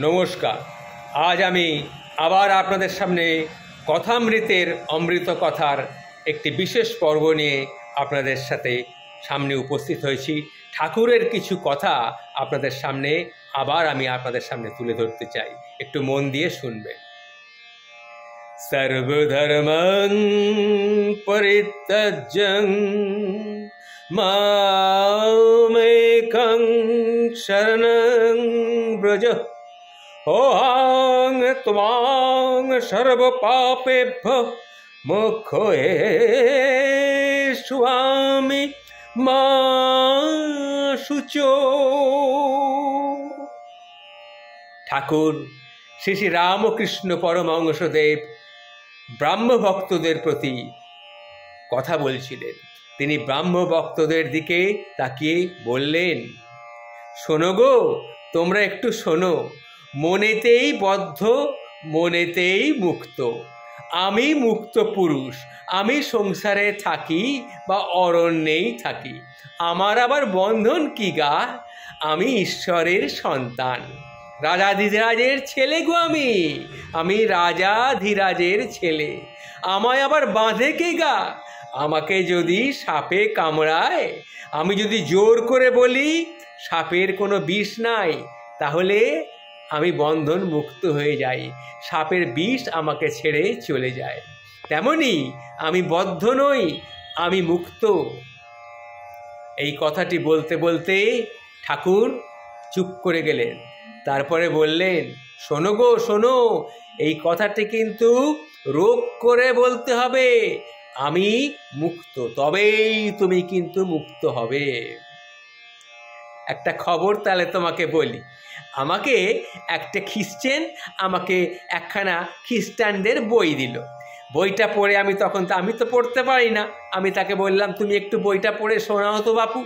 নমস্কার। আজ আমি আবার আপনাদের সামনে কথামৃতের অমৃত কথার একটি বিশেষ পর্ব নিয়ে আপনাদের সামনে উপস্থিত হয়েছি। ঠাকুরের কিছু কথা আপনাদের সামনে আপনাদের সামনে তুলে ধরতে চাই, একটু মন দিয়ে শুনবেন। সর্বধর্মং পরিত্যজ্যং মামেকং শরণং ব্রজ অহং ত্বাং সর্বপাপেভ্যঃ মোক্ষয়িষ্যামি মা শুচো। ঠাকুর শ্রী শ্রী রামকৃষ্ণ পরমহংসদেব ব্রাহ্মভক্তদের প্রতি কথা বলছিলেন। তিনি ব্রাহ্মভক্তদের দিকে তাকিয়ে বললেন, শোনো গো, তোমরা একটু শোনো। মনেতেই বদ্ধ, মনেতেই মুক্ত। আমি মুক্ত পুরুষ, আমি সংসারে থাকি বা অরণ্যেই থাকি। আমার আবার বন্ধন কি গা? আমি ঈশ্বরের সন্তান, রাজাধিরাজের ছেলে গো। আমি রাজাধিরাজের ছেলে। আমায় আবার বাঁধে কে গা? আমাকে যদি সাপে কামড়ায়, আমি যদি জোর করে বলি সাপের কোনো বিষ নাই, তাহলে আমি বন্ধন মুক্ত হয়ে যাই, সাপের বিষ আমাকে ছেড়ে চলে যায়। তেমনি আমি বদ্ধ নই, আমি মুক্ত। এই কথাটি বলতে বলতে ঠাকুর চুপ করে গেলেন। তারপরে বললেন, শোনো গো শোনো, এই কথাটি কিন্তু রোগ করে বলতে হবে। আমি মুক্ত, তবেই তুমি কিন্তু মুক্ত হবে। একটা খবর তাহলে তোমাকে বলি। আমাকে একটা খ্রিস্টান একখানা খ্রিস্টানদের বই দিল। বইটা পড়ে আমি তো পড়তে পারি না। আমি তাকে বললাম, তুমি একটু বইটা পড়ে শোনাও তো বাপু।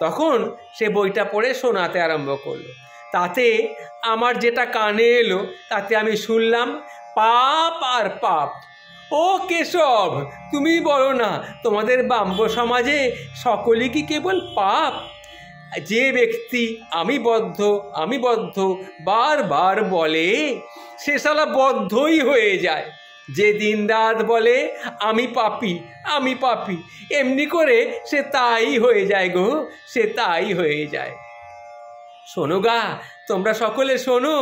তখন সে বইটা পড়ে শোনাতে আরম্ভ করলো। তাতে আমার যেটা কানে এলো, তাতে আমি শুনলাম পাপ আর পাপ। ও কেশব, তুমি বলো না, তোমাদের ব্রাহ্ম সমাজে সকলেই কি কেবল পাপ? যে ব্যক্তি আমি বদ্ধ বারবার বলে, সে শালা বদ্ধই হয়ে যায়। যে দিনরাত বলে আমি পাপী, এমনি করে সে তাই হয়ে যায় গো, সে তাই হয়ে যায়। শোনো গা, তোমরা সকলে শোনো,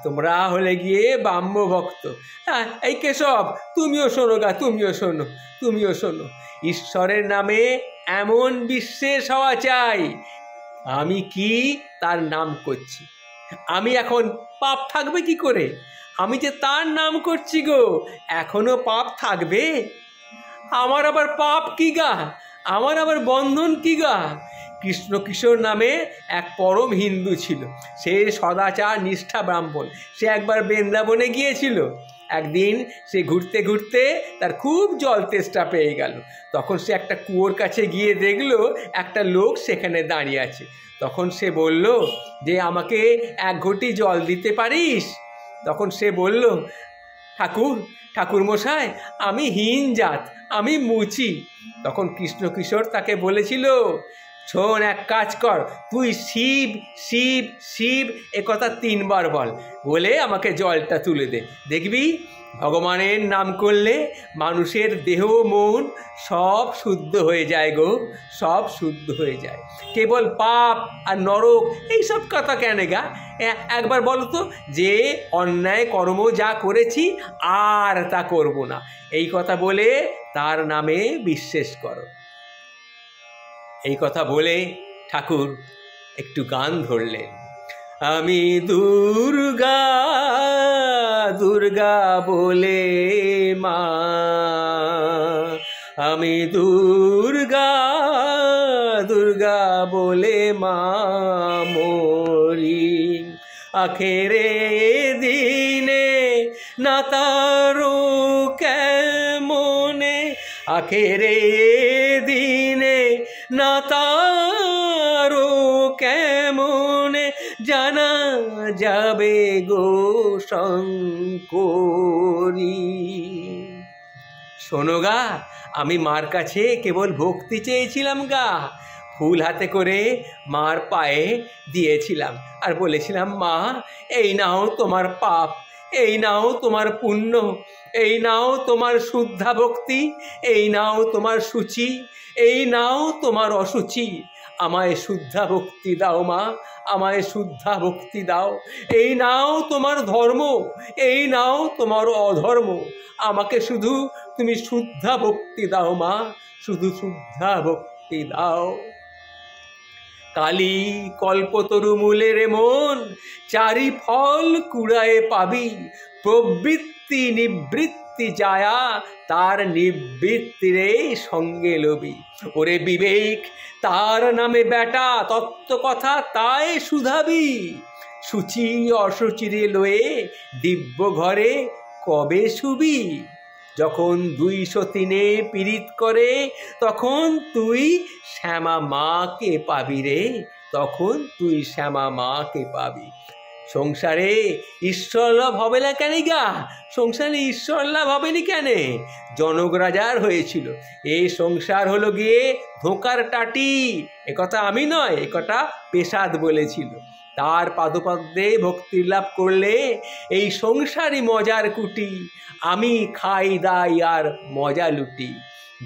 তোমরা হলে গিয়ে ব্রাহ্ম ভক্ত। হ্যাঁ, এই কেশব, তুমিও শোনো গা, তুমিও শোনো। ঈশ্বরের নামে এমন বিশ্বাস হওয়া চাই, আমি কি তার নাম করছি। আমি এখন পাপ থাকবে কি করে? আমি যে তার নাম করছি গো, এখনো পাপ থাকবে? আমার আবার পাপ কি গা? আমার আবার বন্ধন কি গা? কৃষ্ণ কিশোর নামে এক পরম হিন্দু ছিল। সে সদাচার নিষ্ঠা ব্রাহ্মণ। সে একবার বৃন্দাবনে গিয়েছিল। একদিন সে ঘুরতে ঘুরতে তার খুব জল তেষ্টা পেয়ে গেল। তখন সে একটা কুয়োর কাছে গিয়ে দেখলো একটা লোক সেখানে দাঁড়িয়ে আছে। তখন সে বলল যে, আমাকে এক ঘটি জল দিতে পারিস? তখন সে বলল, ঠাকুর মশাই, আমি হীন জাত, আমি মুচি। তখন কৃষ্ণ কিশোর তাকে বলেছিল, শোন, এক কাজ কর, তুই শিব শিব শিব এ কথা 3 বার বলে আমাকে জলটা তুলে দে। দেখবি ভগবানের নাম করলে মানুষের দেহ মন সব শুদ্ধ হয়ে যায় গো, সব শুদ্ধ হয়ে যায়। কেবল পাপ আর নরক এইসব কথা কেন গা? একবার বলো তো, যে অন্যায় কর্ম যা করেছি আর তা করব না, এই কথা বলে তার নামে বিশ্বাস করো। এই কথা বলে ঠাকুর একটু গান ধরলেন। আমি দুর্গা বলে মা, আমি দুর্গা বলে মা মরি। আখেরে দিনে না তারো কেমনে, আখেরে দিনে না তারো কেমনে জানা যাবে গো শঙ্করী। শোনো গা, আমি মার কাছে কেবল ভক্তি চেয়েছিলাম গা, ফুল হাতে করে মার পায়ে দিয়েছিলাম আর বলেছিলাম, মা এই নাও তোমার পাপ, এই নাও তোমার পুণ্য, এই নাও তোমার শুদ্ধা ভক্তি, এই নাও তোমার সূচি, এই নাও তোমার অসুচি। আমায় শুদ্ধা ভক্তি দাও মা, আমায় শুদ্ধা ভক্তি দাও। এই নাও তোমার ধর্ম, এই নাও তোমার অধর্ম। আমাকে শুধু তুমি শুদ্ধা ভক্তি দাও মা, শুধু শুদ্ধা ভক্তি দাও। কালী কল্পতরু মূলের মন, চারি ফল কুড়ায়ে পাবি। প্রবৃত্তি নিবৃত্তি যায়া, তার নিবৃত্তিরে সঙ্গে লবি। ওরে বিবেক, তার নামে বেটা, তত্ত্ব কথা তাই শুধাবি। সূচি অসুচিরে লয়ে, দিব্য ঘরে কবে শুবি। যখন 203 পীড়িত করে, তখন তুই শ্যামা মাকে পাবি রে, তখন তুই শ্যামা মাকে পাবি। সংসারে ঈশ্বর লাভ হবে না কেন গা? সংসারে ঈশ্বর লাভ হবেনি কেন? জনক রাজার হয়েছিল। এই সংসার হলো গিয়ে ধোঁকার টাটি। একথা আমি নয়, একথা পেশাদ বলেছিল। তার পাদপদ্মে ভক্তি লাভ করলে এই সংসারই মজার কুটি। আমি খাই দাই আর মজা লুটি।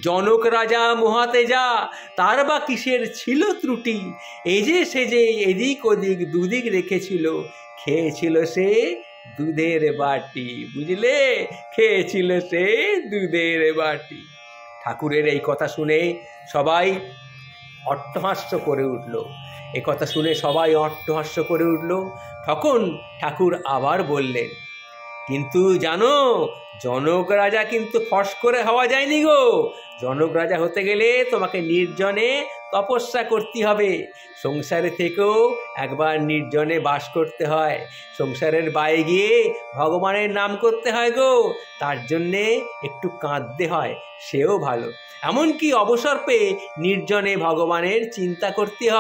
জনক রাজা মহাতেজা, তার বা কিসের ছিল ত্রুটি? এই যে সে যে এদিক ওদিক দুদিক রেখেছিল, খেয়েছিল সে দুধের বাটি। বুঝলে, খেয়েছিল সে দুধের বাটি। ঠাকুরের এই কথা শুনে সবাই অট্টহাস্য করে উঠল। এ কথা শুনে সবাই অট্টহাস্য করে উঠল। তখন ঠাকুর আবার বললেন, কিন্তু জানো, জনক রাজা কিন্তু ফস করে হওয়া যায়নি গো। জনক রাজা হতে গেলে তোমাকে নির্জনে তপস্যা করতে হবে। সংসারে থেকেও একবার নির্জনে বাস করতে হয়। সংসারের বাইরে গিয়ে ভগবানের নাম করতে হয় গো। তার জন্যে একটু কাঁদতে হয়, সেও ভালো। এমনকি অবসর পেয়ে নির্জনে ভগবানের চিন্তা করতে হয়।